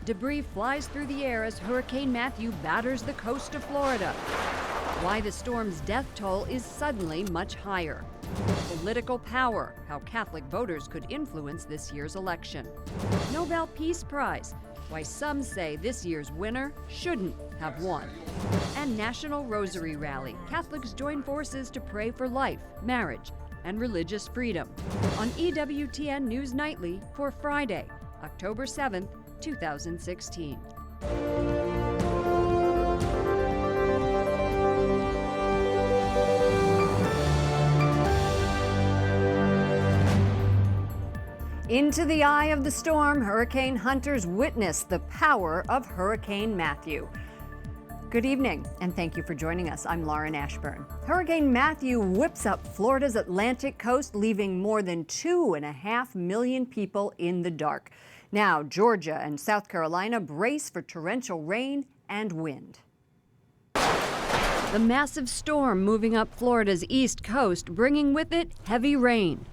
Debris flies through the air as Hurricane Matthew batters the coast of Florida. Why the storm's death toll is suddenly much higher. Political power, how Catholic voters could influence this year's election. Nobel Peace Prize, why some say this year's winner shouldn't have won. And National Rosary Rally, Catholics join forces to pray for life, marriage, and religious freedom. On EWTN News Nightly for Friday, October 7th, 2016. Into the eye of the storm, hurricane hunters witness the power of Hurricane Matthew. Good evening, and thank you for joining us. I'm Lauren Ashburn. Hurricane Matthew whips up Florida's Atlantic coast, leaving more than 2.5 million people in the dark. Now, Georgia and South Carolina brace for torrential rain and wind. The massive storm moving up Florida's east coast, bringing with it heavy rain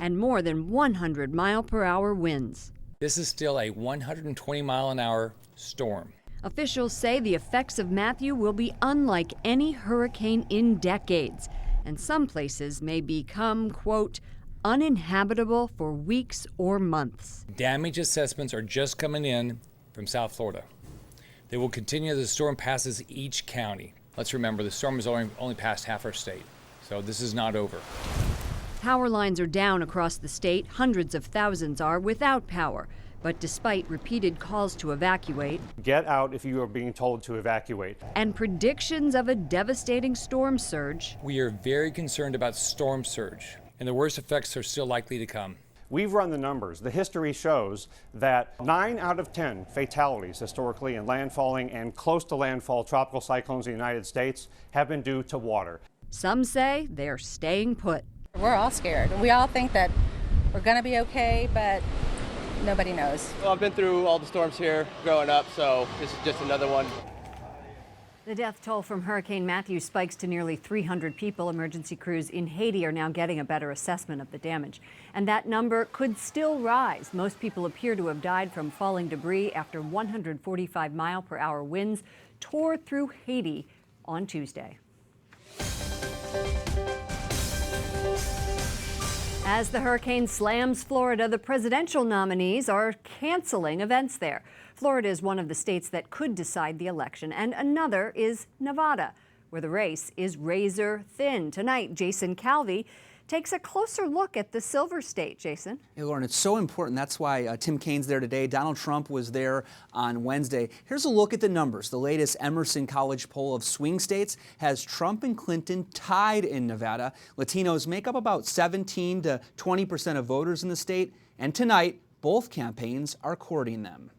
and more than 100-mile-per-hour winds. This is still a 120-mile-an-hour storm. Officials say the effects of Matthew will be unlike any hurricane in decades, and some places may become, quote, uninhabitable for weeks or months. Damage assessments are just coming in from South Florida. They will continue as the storm passes each county. Let's remember, the storm has only passed half our state, so this is not over. Power lines are down across the state. Hundreds of thousands are without power. But despite repeated calls to evacuate, get out if you are being told to evacuate, and predictions of a devastating storm surge, we are very concerned about storm surge, and the worst effects are still likely to come. We've run the numbers. The history shows that 9 out of 10 fatalities historically in landfalling and close to landfall tropical cyclones in the United States have been due to water. Some say they're staying put. We're all scared. We all think that we're going to be okay, but nobody knows. Well, I've been through all the storms here growing up, so this is just another one. The death toll from Hurricane Matthew spikes to nearly 300 people. Emergency crews in Haiti are now getting a better assessment of the damage. And that number could still rise. Most people appear to have died from falling debris after 145-mile-per-hour winds tore through Haiti on Tuesday. As the hurricane slams Florida, the presidential nominees are canceling events there. Florida is one of the states that could decide the election, and another is Nevada, where the race is razor thin. Tonight, Jason Calvi takes a closer look at the Silver State. Jason? Hey, Lauren, it's so important. That's why Tim Kaine's there today. Donald Trump was there on Wednesday. Here's a look at the numbers. The latest Emerson College poll of swing states has Trump and Clinton tied in Nevada. Latinos make up about 17 to 20% of voters in the state. And tonight, both campaigns are courting them.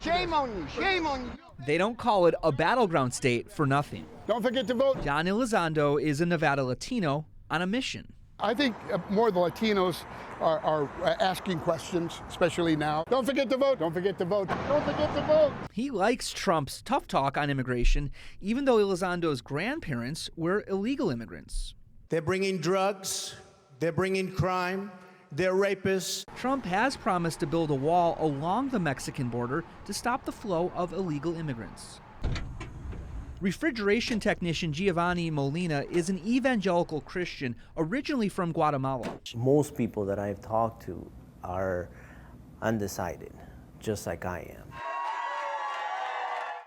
Shame on you, shame on you. They don't call it a battleground state for nothing. Don't forget to vote. John Elizondo is a Nevada Latino on a mission. I think more of the Latinos are asking questions, especially now. Don't forget to vote. Don't forget to vote. Don't forget to vote. He likes Trump's tough talk on immigration, even though Elizondo's grandparents were illegal immigrants. They're bringing drugs. They're bringing crime. They're rapists. Trump has promised to build a wall along the Mexican border to stop the flow of illegal immigrants. Refrigeration technician Giovanni Molina is an evangelical Christian originally from Guatemala. Most people that I've talked to are undecided, just like I am.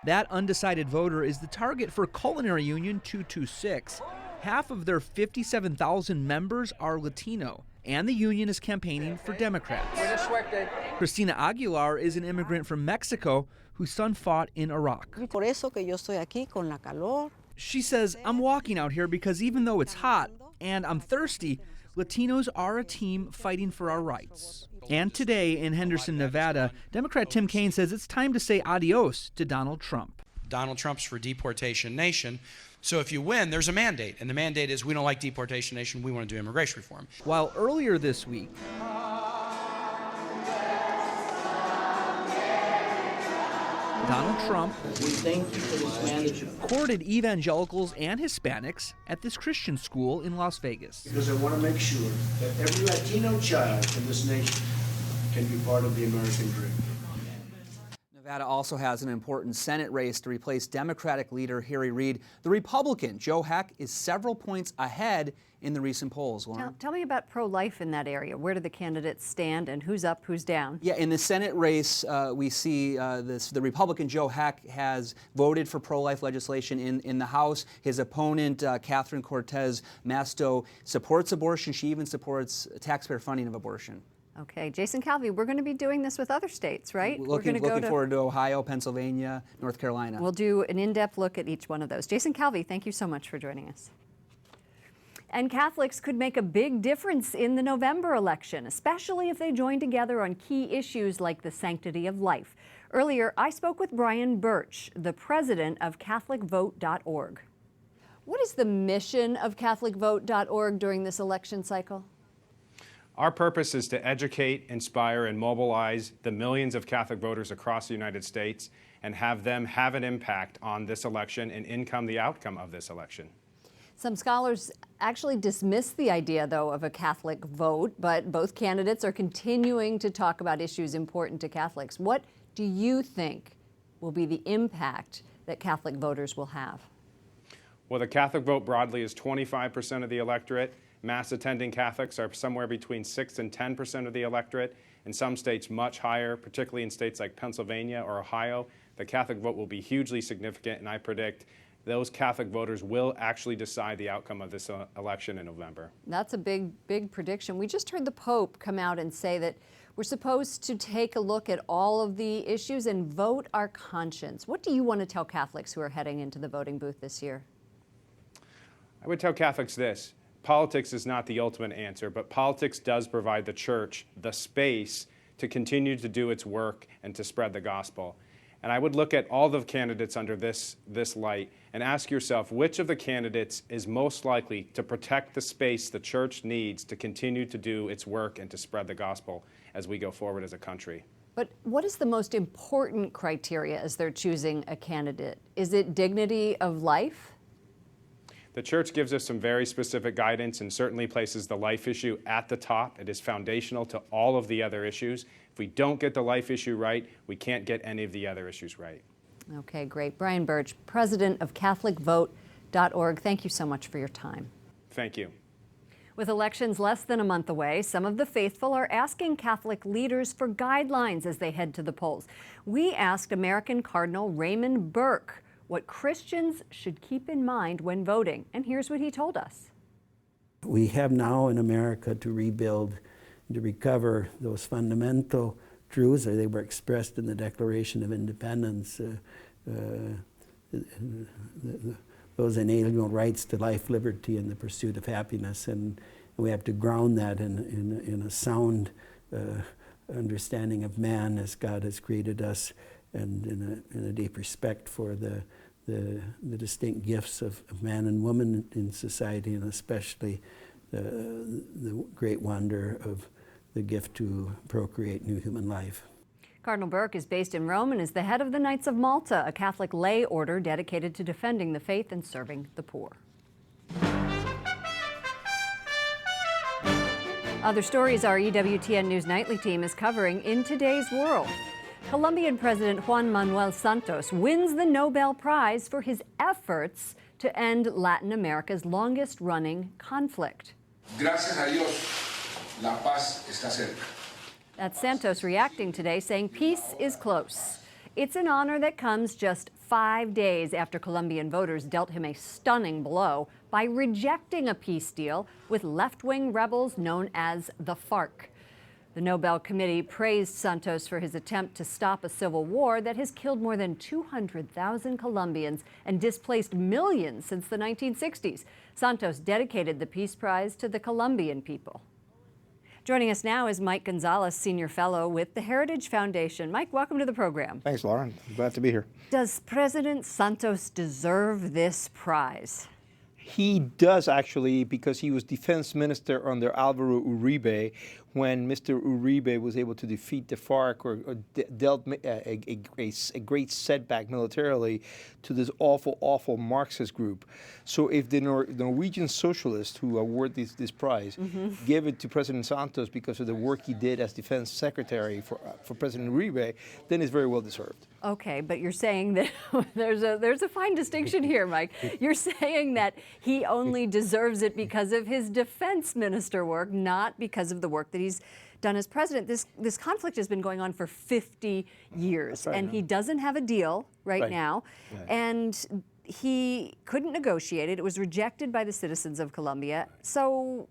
That undecided voter is the target for Culinary Union 226. Half of their 57,000 members are Latino, and the union is campaigning for Democrats. Cristina Aguilar is an immigrant from Mexico whose son fought in Iraq. She says, I'm walking out here because even though it's hot and I'm thirsty, Latinos are a team fighting for our rights. And today in Henderson, Nevada, Democrat Tim Kaine says it's time to say adios to Donald Trump. Donald Trump's for Deportation Nation. So if you win, there's a mandate. And the mandate is we don't like Deportation Nation, we want to do immigration reform. While earlier this week, Donald Trump courted evangelicals and Hispanics at this Christian school in Las Vegas. Because I want to make sure that every Latino child in this nation and be part of the American dream. Nevada also has an important Senate race to replace Democratic leader Harry Reid. The Republican, Joe Heck, is several points ahead in the recent polls. Tell me about pro-life in that area. Where do the candidates stand and who's up, who's down? Yeah, in the Senate race, we see the Republican Joe Heck has voted for pro-life legislation in the House. His opponent, Catherine Cortez Masto, supports abortion. She even supports taxpayer funding of abortion. Okay, Jason Calvi, we're going to be doing this with other states, right? Looking forward to Ohio, Pennsylvania, North Carolina. We'll do an in-depth look at each one of those. Jason Calvi, thank you so much for joining us. And Catholics could make a big difference in the November election, especially if they join together on key issues like the sanctity of life. Earlier, I spoke with Brian Birch, the president of CatholicVote.org. What is the mission of CatholicVote.org during this election cycle? Our purpose is to educate, inspire, and mobilize the millions of Catholic voters across the United States and have them have an impact on this election and the outcome of this election. Some scholars actually dismiss the idea, though, of a Catholic vote, but both candidates are continuing to talk about issues important to Catholics. What do you think will be the impact that Catholic voters will have? Well, the Catholic vote broadly is 25% of the electorate. Mass-attending Catholics are somewhere between 6 and 10% of the electorate. In some states, much higher, particularly in states like Pennsylvania or Ohio. The Catholic vote will be hugely significant, and I predict those Catholic voters will actually decide the outcome of this election in November. That's a big prediction. We just heard the Pope come out and say that we're supposed to take a look at all of the issues and vote our conscience. What do you want to tell Catholics who are heading into the voting booth this year? I would tell Catholics this. Politics is not the ultimate answer, but politics does provide the church the space to continue to do its work and to spread the gospel. And I would look at all the candidates under this light and ask yourself, which of the candidates is most likely to protect the space the church needs to continue to do its work and to spread the gospel as we go forward as a country? But what is the most important criteria as they're choosing a candidate? Is it dignity of life? The church gives us some very specific guidance and certainly places the life issue at the top. It is foundational to all of the other issues. If we don't get the life issue right, we can't get any of the other issues right. Okay, great. Brian Birch, president of CatholicVote.org. Thank you so much for your time. Thank you. With elections less than a month away, some of the faithful are asking Catholic leaders for guidelines as they head to the polls. We asked American Cardinal Raymond Burke what Christians should keep in mind when voting, and here's what he told us. We have now in America to rebuild, to recover those fundamental truths, or they were expressed in the Declaration of Independence, those inalienable rights to life, liberty, and the pursuit of happiness, and we have to ground that in a sound understanding of man as God has created us, and in a deep respect for the distinct gifts of man and woman in society, and especially the great wonder of the gift to procreate new human life. Cardinal Burke is based in Rome and is the head of the Knights of Malta, a Catholic lay order dedicated to defending the faith and serving the poor. Other stories our EWTN News Nightly team is covering in today's world. Colombian President Juan Manuel Santos wins the Nobel Prize for his efforts to end Latin America's longest-running conflict. Gracias a Dios, la paz está cerca. That's Santos reacting today, saying peace is close. It's an honor that comes just 5 days after Colombian voters dealt him a stunning blow by rejecting a peace deal with left-wing rebels known as the FARC. The Nobel Committee praised Santos for his attempt to stop a civil war that has killed more than 200,000 Colombians and displaced millions since the 1960s. Santos dedicated the Peace Prize to the Colombian people. Joining us now is Mike Gonzalez, Senior Fellow with the Heritage Foundation. Mike, welcome to the program. Thanks, Lauren. I'm glad to be here. Does President Santos deserve this prize? He does, actually, because he was defense minister under Alvaro Uribe, when Mr. Uribe was able to defeat the FARC or dealt a great setback militarily to this awful Marxist group. So if the Norwegian socialists who award this prize give it to President Santos because of the work he did as defense secretary for President Uribe, then it's very well deserved. Okay, but you're saying that there's a fine distinction here, Mike. You're saying that he only deserves it because of his defense minister work, not because of the work that he's done as president. This conflict has been going on for 50 years, right, and he doesn't have a deal right now, and he couldn't negotiate it. It was rejected by the citizens of Colombia. So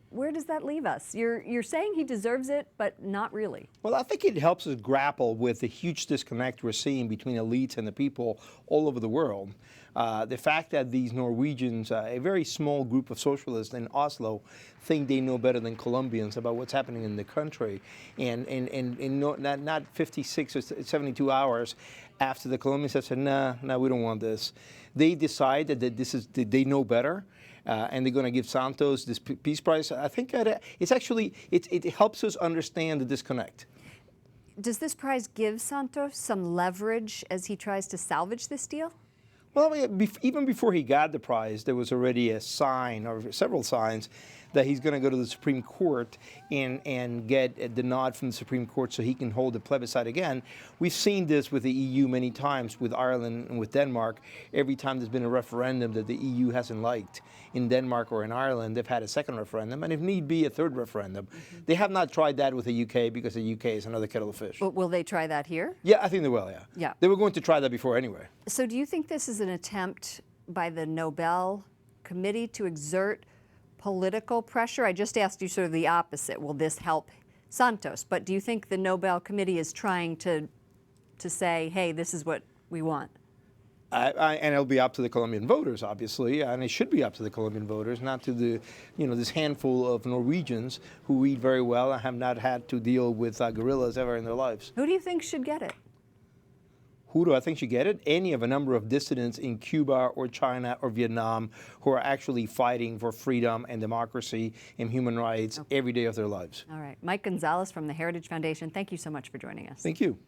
where does that leave us? You're saying he deserves it, but not really. Well, I think it helps us grapple with the huge disconnect we're seeing between elites and the people all over the world. The fact that these Norwegians, a very small group of socialists in Oslo, think they know better than Colombians about what's happening in the country, and not 56 or 72 hours after the Colombians have said, nah, we don't want this, they decide that they know better. And they're going to give Santos this peace prize. I think it helps us understand the disconnect. Does this prize give Santos some leverage as he tries to salvage this deal? Well, even before he got the prize, there was already a sign, or several signs, that he's going to go to the Supreme Court and get the nod from the Supreme Court so he can hold the plebiscite again. We've seen this with the EU many times, with Ireland and with Denmark. Every time there's been a referendum that the EU hasn't liked in Denmark or in Ireland, they've had a second referendum, and if need be, a third referendum. They have not tried that with the UK because the UK is another kettle of fish. But will they try that here? Yeah, I think they will, yeah. They were going to try that before anyway. So do you think this is an attempt by the Nobel Committee to exert political pressure? I just asked you sort of the opposite. Will this help Santos? But do you think the Nobel Committee is trying to say, hey, this is what we want? And it'll be up to the Colombian voters, obviously, and it should be up to the Colombian voters, not to the, this handful of Norwegians who read very well and have not had to deal with guerrillas ever in their lives. Who do you think should get it? Who do I think should get it? Any of a number of dissidents in Cuba or China or Vietnam who are actually fighting for freedom and democracy and human rights every day of their lives. All right. Mike Gonzalez from the Heritage Foundation, thank you so much for joining us. Thank you.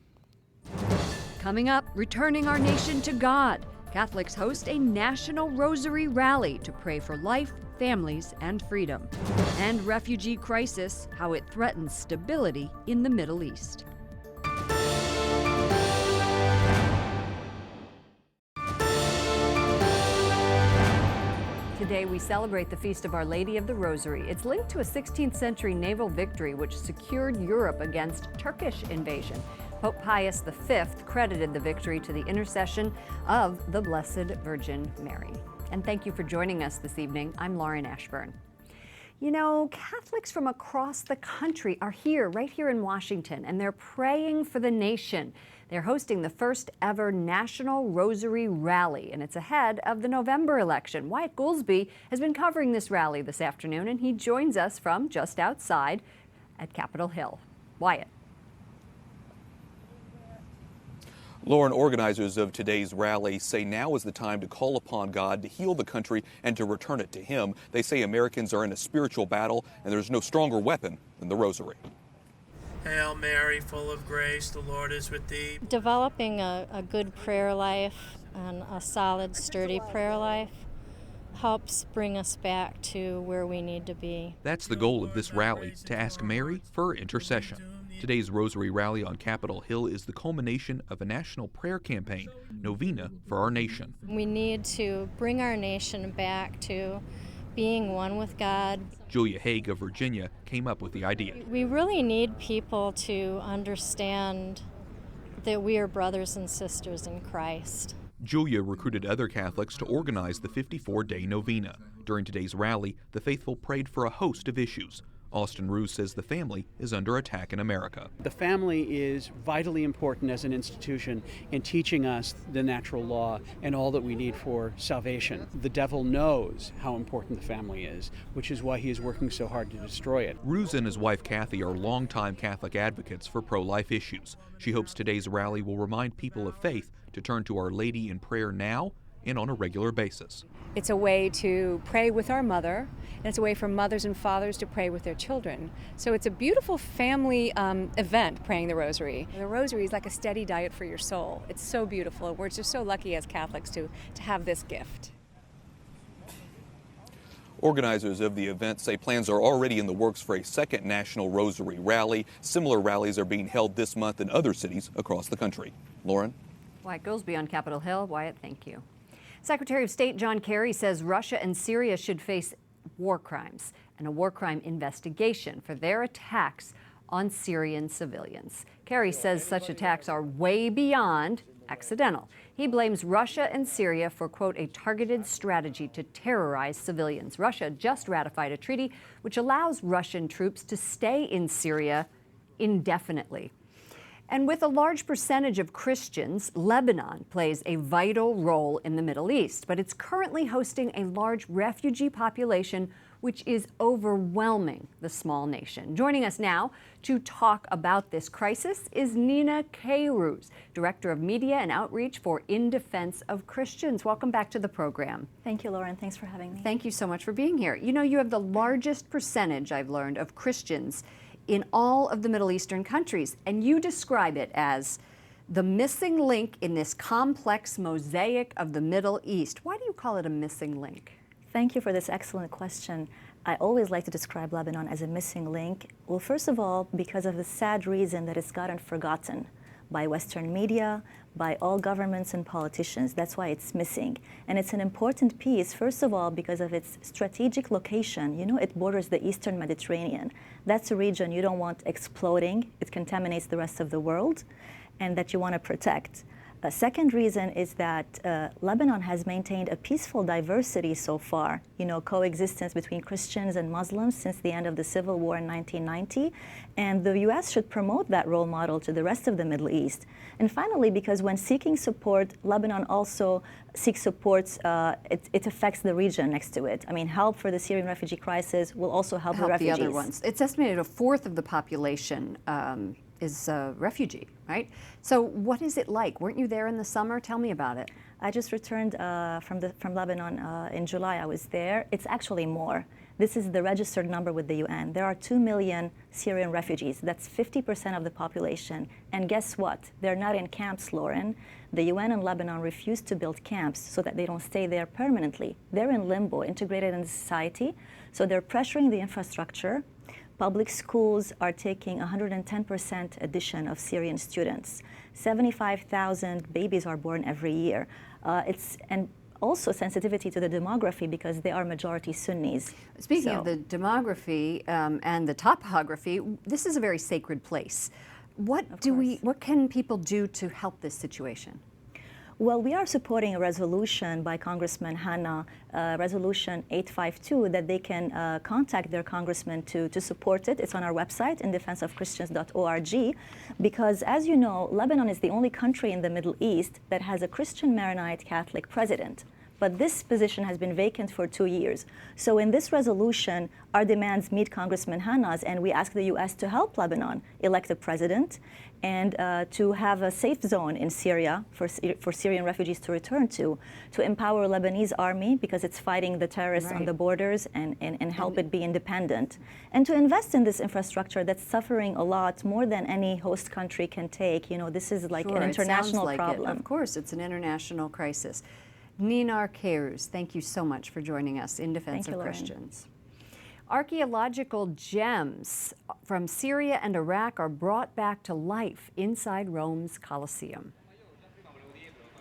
Coming up, returning our nation to God. Catholics host a national Rosary rally to pray for life, families, and freedom. And refugee crisis, how it threatens stability in the Middle East. Today we celebrate the Feast of Our Lady of the Rosary. It's linked to a 16th century naval victory which secured Europe against Turkish invasion. Pope Pius V credited the victory to the intercession of the Blessed Virgin Mary. And thank you for joining us this evening. I'm Lauren Ashburn. You know, Catholics from across the country are here, right here in Washington, and they're praying for the nation. They're hosting the first ever National Rosary Rally, and it's ahead of the November election. Wyatt Goolsby has been covering this rally this afternoon, and he joins us from just outside at Capitol Hill. Wyatt. Lauren, organizers of today's rally say now is the time to call upon God to heal the country and to return it to Him. They say Americans are in a spiritual battle, and there's no stronger weapon than the Rosary. Hail Mary, full of grace, the Lord is with thee. Developing a good prayer life and a solid, sturdy prayer life helps bring us back to where we need to be. That's the goal of this rally, to ask Mary for intercession. Today's Rosary Rally on Capitol Hill is the culmination of a national prayer campaign, Novena for Our Nation. We need to bring our nation back to being one with God. Julia Haig of Virginia came up with the idea. We really need people to understand that we are brothers and sisters in Christ. Julia recruited other Catholics to organize the 54-day novena. During today's rally, the faithful prayed for a host of issues. Austin Roos says the family is under attack in America. The family is vitally important as an institution in teaching us the natural law and all that we need for salvation. The devil knows how important the family is, which is why he is working so hard to destroy it. Roos and his wife Kathy are longtime Catholic advocates for pro-life issues. She hopes today's rally will remind people of faith to turn to Our Lady in prayer now and on a regular basis. It's a way to pray with our mother, and it's a way for mothers and fathers to pray with their children. So it's a beautiful family event, praying the Rosary. The Rosary is like a steady diet for your soul. It's so beautiful. We're just so lucky as Catholics to have this gift. Organizers of the event say plans are already in the works for a second National Rosary Rally. Similar rallies are being held this month in other cities across the country. Lauren? Wyatt Goolsby on Capitol Hill. Wyatt, thank you. Secretary of State John Kerry says Russia and Syria should face war crimes and a war crime investigation for their attacks on Syrian civilians. Kerry says such attacks are way beyond accidental. He blames Russia and Syria for, quote, a targeted strategy to terrorize civilians. Russia just ratified a treaty which allows Russian troops to stay in Syria indefinitely. And with a large percentage of Christians, Lebanon plays a vital role in the Middle East, but it's currently hosting a large refugee population which is overwhelming the small nation. Joining us now to talk about this crisis is Nina Kairouz, Director of Media and Outreach for In Defense of Christians. Welcome back to the program. Thank you, Lauren. Thanks for having me. Thank you so much for being here. You know, you have the largest percentage, I've learned, of Christians in all of the Middle Eastern countries, and you describe it as the missing link in this complex mosaic of the Middle East. Why do you call it a missing link? Thank you for this excellent question. I always like to describe Lebanon as a missing link. Well, first of all, because of the sad reason that it's gotten forgotten by Western media, by all governments and politicians. That's why it's missing. And it's an important piece, first of all, because of its strategic location. You know, it borders the Eastern Mediterranean. That's a region you don't want exploding. It contaminates the rest of the world, and that you want to protect. A second reason is that Lebanon has maintained a peaceful diversity so far, you know, coexistence between Christians and Muslims since the end of the Civil War in 1990. And the U.S. should promote that role model to the rest of the Middle East. And finally, because when seeking support, Lebanon also seeks supports, it affects the region next to it. I mean, help for the Syrian refugee crisis will also help the refugees. The other ones. It's estimated a fourth of the population is a refugee, right? So what is it like? Weren't you there in the summer? Tell me about it. I just returned from Lebanon in July. I was there. It's actually more. This is the registered number with the UN. There are 2 million Syrian refugees. That's 50% of the population. And guess what? They're not in camps, Lauren. The UN and Lebanon refuse to build camps so that they don't stay there permanently. They're in limbo, integrated in society. So they're pressuring the infrastructure. Public schools are taking 110% addition of Syrian students. 75,000 babies are born every year. And also sensitivity to the demography because they are majority Sunnis. Speaking of the demography and the topography, this is a very sacred place. What can people do to help this situation? Well, we are supporting a resolution by Congressman Hanna, Resolution 852, that they can contact their congressman to support it. It's on our website, indefenseofchristians.org, because as you know, Lebanon is the only country in the Middle East that has a Christian Maronite Catholic president. But this position has been vacant for 2 years. So in this resolution, our demands meet Congressman Hanna's, and we ask the U.S. to help Lebanon elect a president and to have a safe zone in Syria for Syrian refugees to return to empower Lebanese army because it's fighting the terrorists on the borders and help it be independent, and to invest in this infrastructure that's suffering a lot more than any host country can take. You know, this is like an international problem. Of course, it's an international crisis. Nina Kairouz, thank you so much for joining us in Defense of Christians. Archaeological gems from Syria and Iraq are brought back to life inside Rome's Colosseum.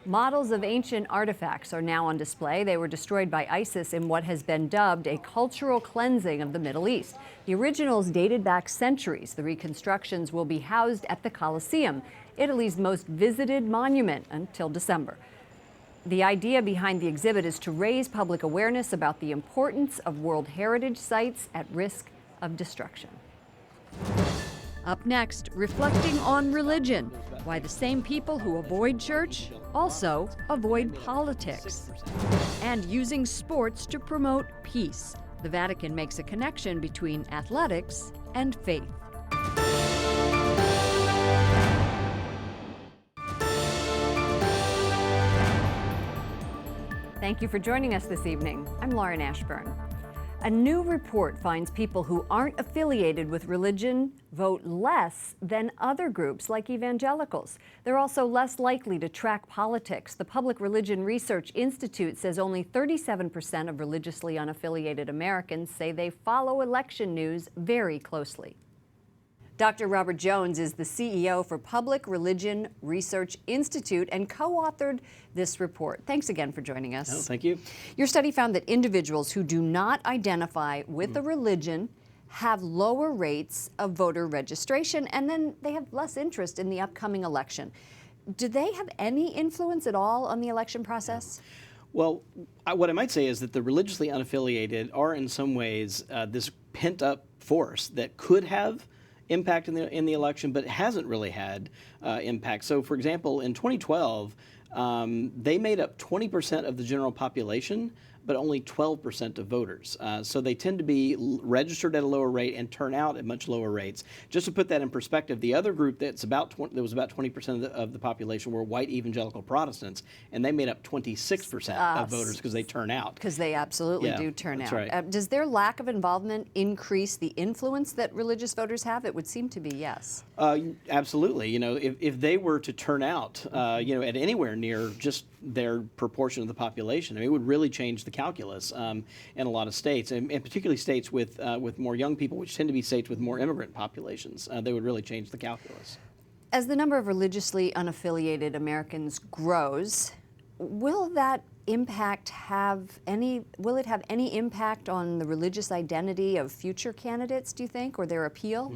Models of ancient artifacts are now on display. They were destroyed by ISIS in what has been dubbed a cultural cleansing of the Middle East. The originals dated back centuries. The reconstructions will be housed at the Colosseum, Italy's most visited monument until December. The idea behind the exhibit is to raise public awareness about the importance of World Heritage sites at risk of destruction. Up next, reflecting on religion, why the same people who avoid church also avoid politics, and using sports to promote peace. The Vatican makes a connection between athletics and faith. Thank you for joining us this evening. I'm Lauren Ashburn. A new report finds people who aren't affiliated with religion vote less than other groups like evangelicals. They're also less likely to track politics. The Public Religion Research Institute says only 37% of religiously unaffiliated Americans say they follow election news very closely. Dr. Robert Jones is the CEO for Public Religion Research Institute and co-authored this report. Thanks again for joining us. Oh, thank you. Your study found that individuals who do not identify with a religion have lower rates of voter registration, and then they have less interest in the upcoming election. Do they have any influence at all on the election process? Well, what I might say is that the religiously unaffiliated are in some ways this pent-up force that could have impact in the election, but it hasn't really had impact. So, for example, in 2012, they made up 20% of the general population, but only 12% of voters. So they tend to be registered at a lower rate and turn out at much lower rates. Just to put that in perspective, the other group that was about 20% of the population were white evangelical Protestants, and they made up 26% of voters because they turn out. Because they absolutely do turn out. Right. Does their lack of involvement increase the influence that religious voters have? It would seem to be yes. Absolutely. You know, if they were to turn out, you know, at anywhere near just their proportion of the population, I mean, it would really change the calculus in a lot of states, and particularly states with more young people, which tend to be states with more immigrant populations. They would really change the calculus. As the number of religiously unaffiliated Americans grows, will that impact have any impact on the religious identity of future candidates, do you think, or their appeal?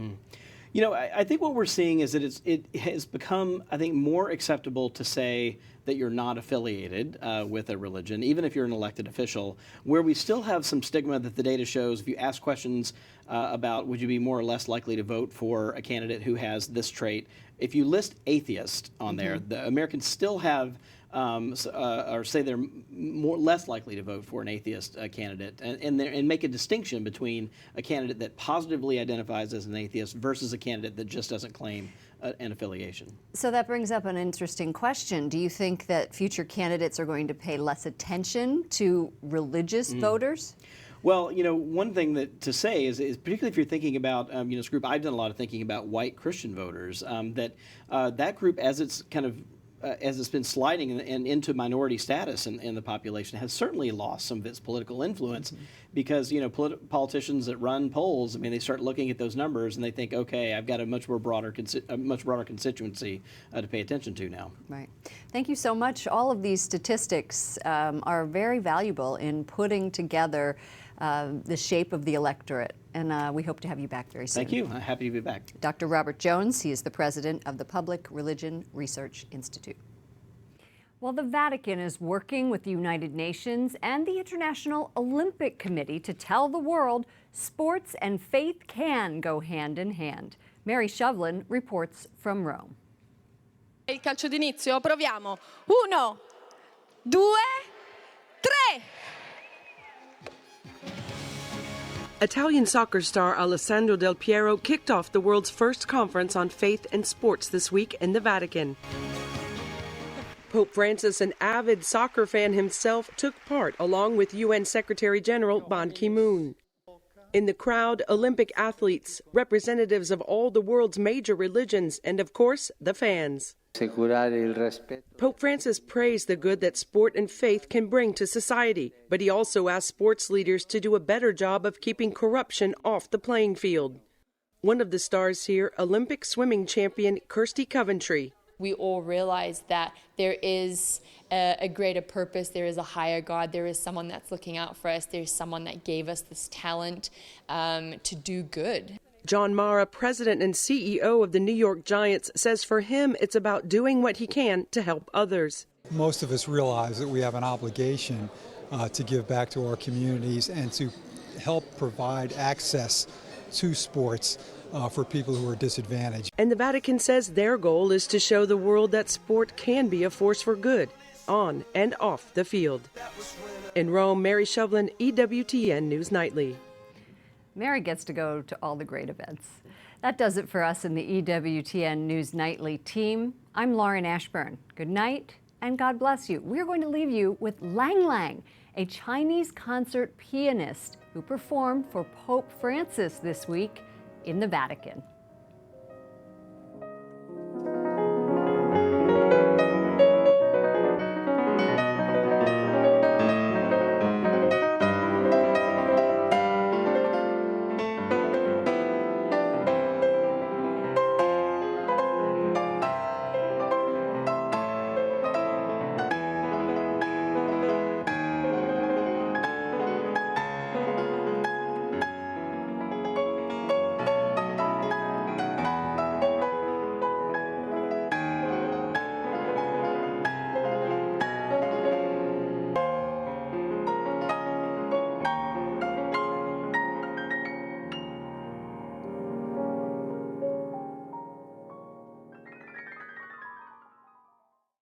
You know, I think what we're seeing is that it has become, I think, more acceptable to say that you're not affiliated with a religion, even if you're an elected official, where we still have some stigma that the data shows. If you ask questions about would you be more or less likely to vote for a candidate who has this trait, if you list atheist on there, the Americans still have or say they're less likely to vote for an atheist candidate, and make a distinction between a candidate that positively identifies as an atheist versus a candidate that just doesn't claim an affiliation. So that brings up an interesting question. Do you think that future candidates are going to pay less attention to religious voters? Well, you know, one thing to say is particularly if you're thinking about, you know, this group, I've done a lot of thinking about white Christian voters, that group, as it's kind of as it's been sliding and into minority status in the population, has certainly lost some of its political influence because, you know, politicians that run polls, I mean, they start looking at those numbers and they think, okay, I've got a much broader constituency to pay attention to now. Right. Thank you so much. All of these statistics are very valuable in putting together the shape of the electorate, and we hope to have you back very soon. Thank you. I'm happy to be back. Dr. Robert Jones, he is the president of the Public Religion Research Institute. Well, the Vatican is working with the United Nations and the International Olympic Committee to tell the world sports and faith can go hand in hand. Mary Shovlin reports from Rome. Il calcio d'inizio, proviamo. 1, 2, 3. Italian soccer star Alessandro Del Piero kicked off the world's first conference on faith and sports this week in the Vatican. Pope Francis, an avid soccer fan himself, took part along with UN Secretary General Ban Ki-moon. In the crowd, Olympic athletes, representatives of all the world's major religions, and of course, the fans. Pope Francis praised the good that sport and faith can bring to society, but he also asked sports leaders to do a better job of keeping corruption off the playing field. One of the stars here, Olympic swimming champion Kirsty Coventry. We all realize that there is a greater purpose, there is a higher God, there is someone that's looking out for us, there's someone that gave us this talent to do good. John Mara, president and CEO of the New York Giants, says for him it's about doing what he can to help others. Most of us realize that we have an obligation to give back to our communities and to help provide access to sports for people who are disadvantaged. And the Vatican says their goal is to show the world that sport can be a force for good, on and off the field. In Rome, Mary Shovlin, EWTN News Nightly. Mary gets to go to all the great events. That does it for us in the EWTN News Nightly team. I'm Lauren Ashburn. Good night and God bless you. We're going to leave you with Lang Lang, a Chinese concert pianist who performed for Pope Francis this week in the Vatican.